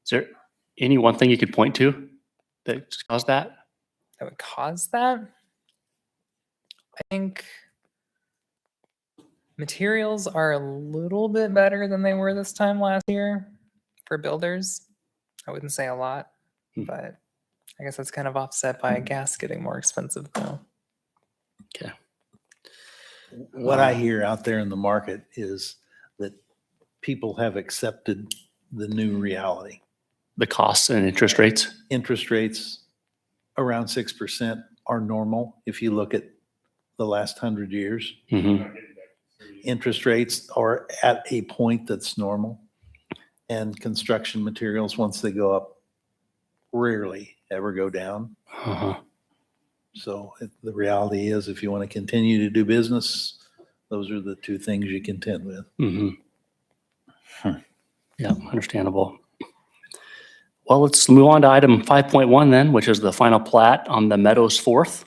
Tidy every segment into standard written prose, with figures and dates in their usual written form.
Is there any one thing you could point to that caused that? That would cause that? I think materials are a little bit better than they were this time last year for builders. I wouldn't say a lot, but I guess that's kind of offset by gas getting more expensive now. Okay. What I hear out there in the market is that people have accepted the new reality. The costs and interest rates? Interest rates around 6% are normal if you look at the last 100 years. Mm-hmm. Interest rates are at a point that's normal. And construction materials, once they go up, rarely ever go down. Uh-huh. So the reality is, if you want to continue to do business, those are the two things you contend with. Mm-hmm. Yeah, understandable. Well, let's move on to item 5.1 then, which is the final plat on the Meadows Fourth.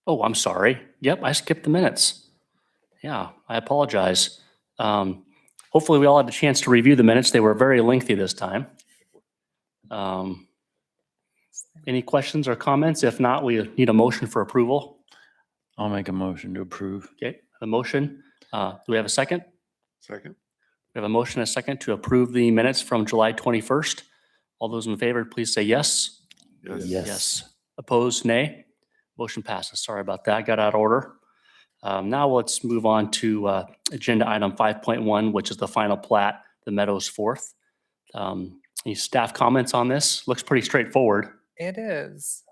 Oh, I'm sorry. Yep, I skipped the minutes. Yeah, I apologize. Hopefully we all had a chance to review the minutes. They were very lengthy this time. Any questions or comments? If not, we need a motion for approval. I'll make a motion to approve. Okay, the motion. Do we have a second? Second. We have a motion and a second to approve the minutes from July 21st. All those in favor, please say yes. Yes. Yes. Opposed, nay. Motion passes. Sorry about that. Got out of order. Now let's move on to agenda item 5.1, which is the final plat, the Meadows Fourth. Any staff comments on this? Looks pretty straightforward. It is.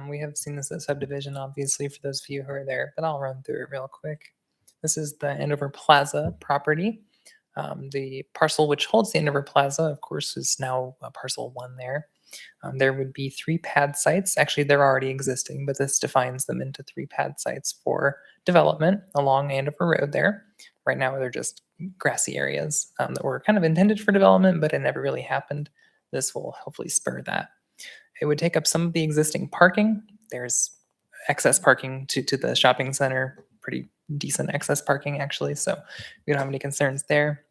We have seen this as subdivision, obviously, for those of you who are there, but I'll run through it real quick. This is the Andover Plaza property. The parcel which holds the Andover Plaza, of course, is now parcel 1 there. There would be 3 pad sites. Actually, they're already existing, but this defines them into 3 pad sites for development along Andover Road there. Right now, they're just grassy areas that were kind of intended for development, but it never really happened. This will hopefully spur that. It would take up some of the existing parking. There's excess parking to the shopping center, pretty decent excess parking actually, so we don't have any concerns there.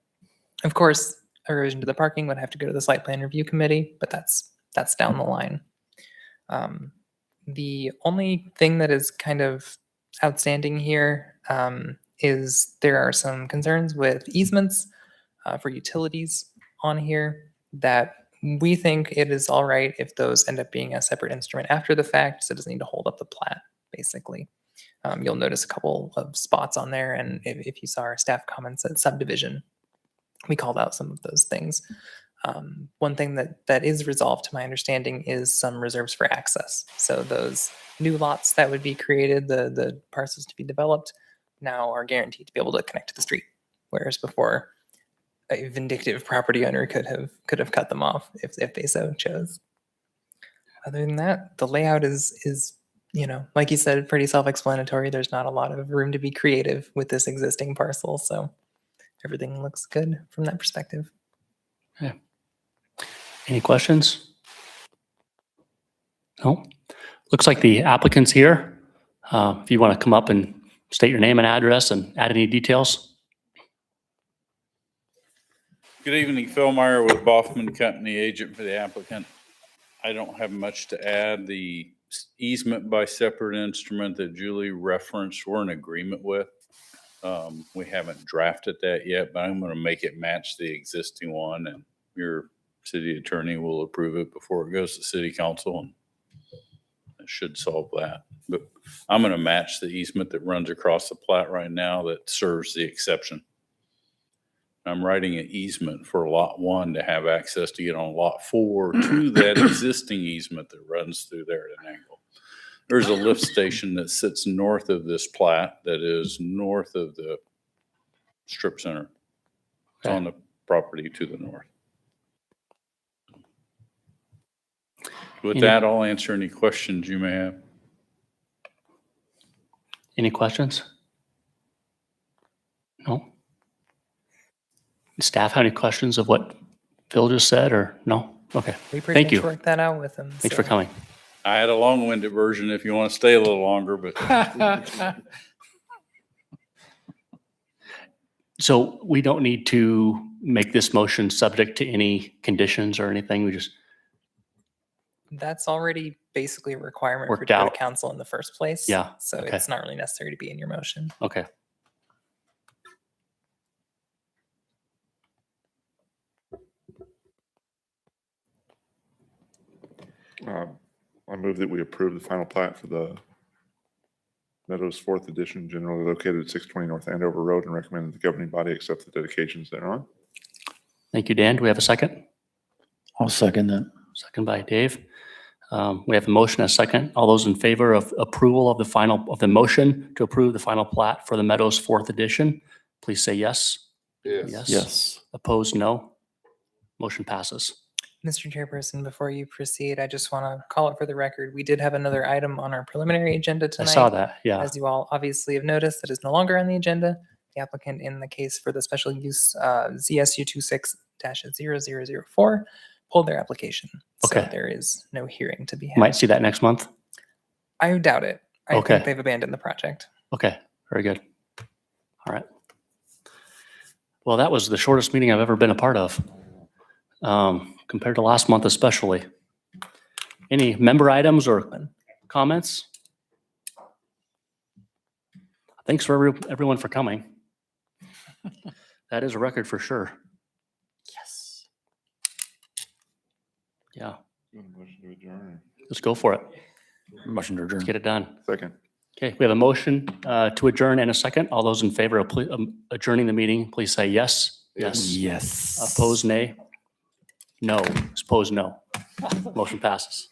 Of course, a revision to the parking would have to go to the site plan review committee, but that's down the line. The only thing that is kind of outstanding here is there are some concerns with easements for utilities on here that we think it is all right if those end up being a separate instrument after the fact, so it doesn't need to hold up the plat, basically. You'll notice a couple of spots on there, and if you saw our staff comments at subdivision, we called out some of those things. One thing that is resolved, to my understanding, is some reserves for access. So those new lots that would be created, the parcels to be developed, now are guaranteed to be able to connect to the street, whereas before, a vindictive property owner could have cut them off if they so chose. Other than that, the layout is like you said, pretty self-explanatory. There's not a lot of room to be creative with this existing parcel, so everything looks good from that perspective. Okay. Any questions? No? Looks like the applicant's here. If you want to come up and state your name and address and add any details. Good evening, Phil Meyer with Boffman Company, agent for the applicant. I don't have much to add. The easement by separate instrument that Julie referenced, we're in agreement with. We haven't drafted that yet, but I'm going to make it match the existing one, and your city attorney will approve it before it goes to city council, and it should solve that. But I'm going to match the easement that runs across the plat right now that serves the exception. I'm writing an easement for lot 1 to have access to get on lot 4 to that existing easement that runs through there at an angle. There's a lift station that sits north of this plat that is north of the strip center. It's on the property to the north. With that, I'll answer any questions you may have. Any questions? No? Staff have any questions of what Phil just said, or no? Okay. We pretty Thank much you. worked that out with them. Thanks for coming. I had a long-winded version if you want to stay a little longer, but So we don't need to make this motion subject to any conditions or anything? We just, That's already basically a requirement for Worked the out. council in the first place. Yeah, So okay. it's not really necessary to be in your motion. okay. I move that we approve the final plat for the Meadows Fourth Edition, generally located at 620 North Andover Road, and recommend that the governing body accept the dedications thereon. Thank you, Dan. Do we have a second? I'll second that. Second by Dave. We have a motion, and a second. All those in favor of approval of the motion to approve the final plat for the Meadows Fourth Edition, please say yes. Yes. Opposed, no. Motion passes. Mr. Chairperson, before you proceed, I just want to call it for the record. We did have another item on our preliminary agenda I tonight. saw that, yeah. As you all obviously have noticed, that is no longer on the agenda. The applicant in the case for the special use ZSU 26-0004 pulled their application. So Okay. there is no hearing to be had. Might see that next month. I doubt it. I Okay. think they've abandoned the project. Okay, very good. All right. Well, that was the shortest meeting I've ever been a part of, compared to last month especially. Any member items or comments? Thanks for everyone for coming. That is a record for sure. Yes. Yeah, Motion to adjourn. let's go for it. Motion to adjourn. Let's get it done. Second. Okay, we have a motion to adjourn and a second. All those in favor of adjourning the meeting, please say yes. Yes. Yes. Opposed, nay? No. Opposed, no. Motion passes.